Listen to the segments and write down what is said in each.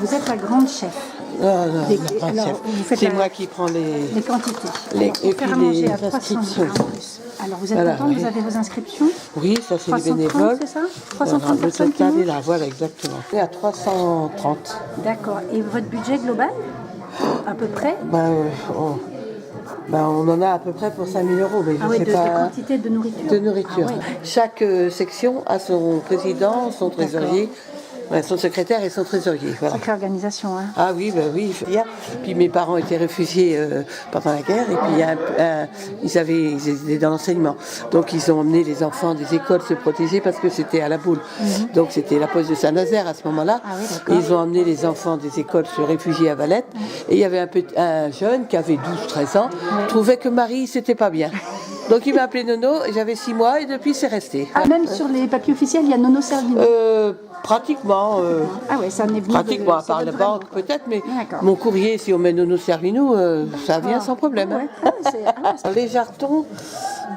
Vous êtes la grande chef. Non, non, c'est moi qui prends les quantités. Et puis les inscriptions. Alors vous êtes content, vous avez vos inscriptions? Oui, ça c'est les bénévoles. C'est ça 330 personnes le total est là, voilà exactement. On est à 330. D'accord. Et votre budget global, à peu près? On en a à peu près pour 5 000 €, mais je sais pas. De quantité de nourriture. De nourriture. Ah, ouais. Chaque section a son président, son trésorier. Son secrétaire et son trésorier. Voilà. Sacrée organisation. Hein. Ah oui, oui, il faut dire. Puis mes parents étaient réfugiés pendant la guerre et puis ils étaient dans l'enseignement. Donc ils ont emmené les enfants des écoles se protéger parce que c'était à la boule. Donc c'était la poste de Saint-Nazaire à ce moment-là. Ah, oui, et ils ont emmené les enfants des écoles se réfugier à Valette. Et il y avait un jeune qui avait 12-13 ans, trouvait que Marie, c'était pas bien. Donc il m'a appelé Nono, et j'avais 6 mois et depuis c'est resté. Ah, même sur les papiers officiels, il y a Nono Servino. Pratiquement. Ah ouais, ça n'est venu pratiquement, à part la banque peut-être, mais mon courrier, si on met Nono Servino, ça vient sans problème. Hein. Les jartons,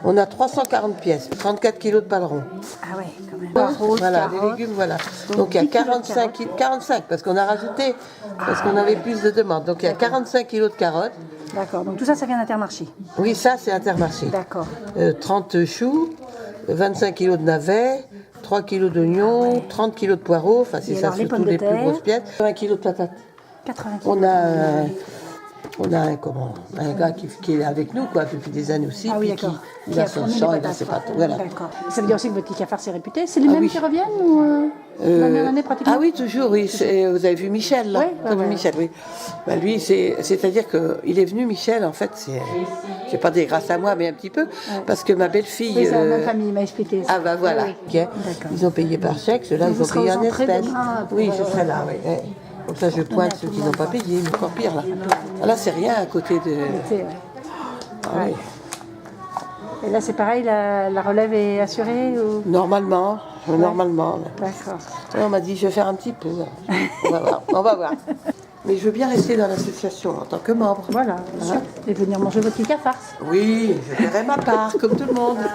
on a 340 pièces, 34 kilos de paleron. Ah ouais, quand même. Voilà, les légumes, voilà. Donc il y a 45 parce qu'on a rajouté, parce qu'on avait plus de demandes. Donc il y a 45 kilos de carottes. D'accord, donc tout ça, ça vient d'Intermarché. Oui, ça c'est Intermarché. D'accord. 30 choux, 25 kilos de navets, 3 kilos d'oignons, 30 kilos de poireaux, enfin c'est ça surtout les plus grosses pièces, 20 kilos de patates. 80 kilos. On a un gars qui est avec nous depuis des années aussi. Ah oui, d'accord. Il a son champ, il a ses patates. Voilà. D'accord. Ça veut dire aussi que votre Kikafar c'est réputé. C'est les mêmes qui reviennent ou l'année année pratiquement? Ah oui, toujours, oui. Vous avez vu Michel, là? Oui, Michel, oui. Ben, lui, c'est-à-dire qu'il est venu, Michel, en fait, c'est pas des grâce à moi, mais un petit peu, parce que ma belle-fille... Oui, c'est la même famille, il m'a expliqué ça. Ah bah voilà. Oui. Ils ont payé par chèque, ceux-là, ils ont payé en espèces. Oui, je serai là, oui. Comme ça, je pointe ceux qui n'ont pas payé, mais encore pire, là. Là, c'est rien à côté de... Ah, oui. Et là, c'est pareil, la relève est assurée ou... Normalement. D'accord. On m'a dit, je vais faire un petit peu. On va voir. Mais je veux bien rester dans l'association en tant que membre. Voilà, bien sûr. Et venir manger votre Kikafar. Oui, je ferai ma part, comme tout le monde. Le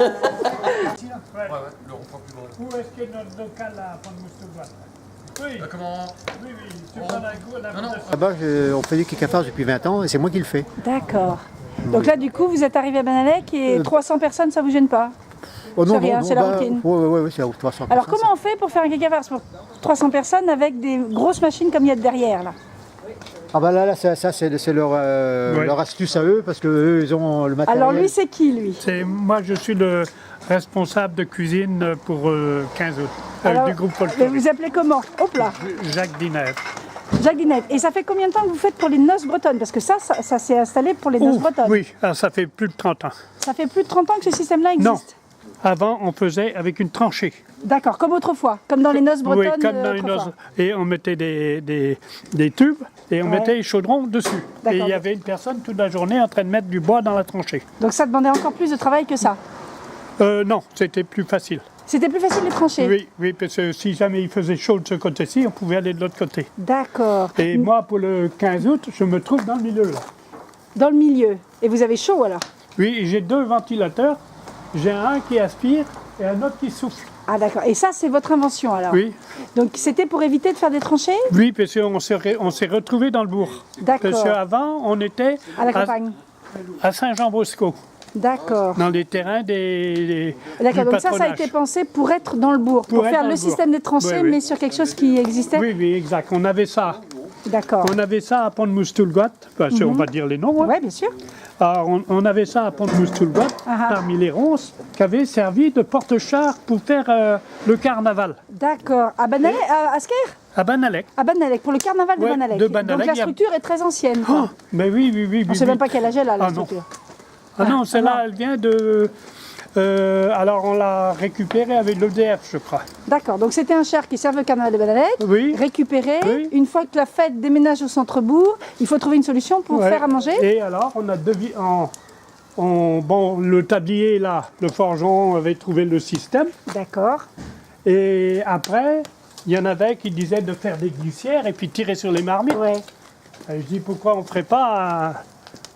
rond-point plus grand. Où est-ce que notre local à Pont-de-Moustouba? Oui. Comment? Oui, tu prends la gourde à Non. Là-bas, on fait du Kikafar depuis 20 ans et c'est moi qui le fais. D'accord. Donc là, du coup, vous êtes arrivé à Banalec et 300 personnes, ça vous gêne pas? Oh non, c'est rien, c'est la routine. Oui, c'est 300 Alors personnes. comment on fait pour faire un Kikafar pour 300 personnes avec des grosses machines comme il y a derrière là? Ah bah là ça c'est leur astuce à eux parce que eux ils ont le matériel. Alors lui c'est qui lui? Moi je suis le responsable de cuisine pour 15 août du groupe Mais folklorique. vous appelez comment? Hop là. Jacques Dinève. Jacques Dinève. Et ça fait combien de temps que vous faites pour les noces bretonnes? Parce que ça s'est installé pour les noces bretonnes. Oui, alors ça fait plus de 30 ans. Ça fait plus de 30 ans que ce système-là existe? Non. Avant, on faisait avec une tranchée. D'accord, comme autrefois, comme dans les noces bretonnes. Oui, comme dans les noces. Et on mettait des tubes et on mettait les chaudrons dessus. Et il y avait une personne toute la journée en train de mettre du bois dans la tranchée. Donc ça demandait encore plus de travail que ça? Non, c'était plus facile. C'était plus facile les tranchées? Oui, parce que si jamais il faisait chaud de ce côté-ci, on pouvait aller de l'autre côté. D'accord. Et moi, pour le 15 août, je me trouve dans le milieu là. Dans le milieu. Et vous avez chaud alors? Oui, j'ai 2 ventilateurs. J'ai un qui aspire et un autre qui souffle. Ah d'accord. Et ça, c'est votre invention alors? Oui. Donc c'était pour éviter de faire des tranchées? Oui, parce qu'on s'est retrouvés dans le bourg. D'accord. Parce qu'avant, on était À la campagne? à Saint-Jean-Bosco, D'accord. dans les terrains du D'accord, donc ça a patronage. été pensé pour être dans le bourg, pour être faire dans le le bourg. système des tranchées, Oui. mais sur quelque chose qui existait? Oui, exact. On avait ça. D'accord. On avait ça à Pont-de-Moustoulouat, parce qu'on va dire les noms. Hein. Oui, bien sûr. Alors, on avait ça à Pont-de-Moustoulouat, parmi les ronces, qui avait servi de porte-char pour faire le carnaval. D'accord. À Banalec, à Asker? À Banalec. À Banalec, pour le carnaval de Ouais, Banalec. de Banalec, Donc la il y a- structure est très ancienne. Oh, mais oui. On ne sait même pas quel âge elle a, la Ah non. structure. Ah non, celle-là, elle vient de... alors, on l'a récupérée avec l'EDF, je crois. D'accord, donc c'était un char qui servait au carnaval de Banalec, Oui. récupéré. Oui. Une fois que la fête déménage au centre-bourg, il faut trouver une solution pour Ouais. faire à manger. Et alors, on a bon, le tablier, là, le forgeron avait trouvé le système. D'accord. Et après, il y en avait qui disaient de faire des glissières et puis tirer sur les marmites. Ouais. Et je dis, pourquoi on ne ferait pas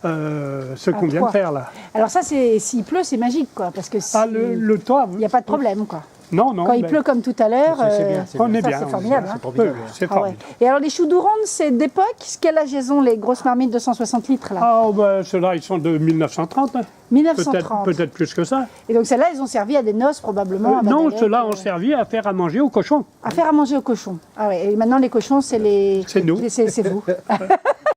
ce qu'on vient de toit. faire là? Alors ça, s'il pleut, c'est magique, quoi, parce que Ah, le toit, il n'y a pas de problème, quoi. Non, non. Quand il pleut comme tout à l'heure, C'est bien, c'est On bien. est ça bien. c'est formidable. hein. Oui, c'est Ah ouais. formidable. Et alors les choux d'Ouronde, c'est d'époque. Quel âge elles ont les grosses marmites de 160 litres là? Ah, ben, ceux-là, ils sont de 1930. Hein. 1930. Peut-être plus que ça. Et donc celles-là, elles ont servi à des noces probablement. à Non, Madeleine, ceux-là ont servi à faire à manger aux cochons. à faire à manger aux cochons. Ah ouais. Et maintenant les cochons, c'est les. C'est nous. C'est vous.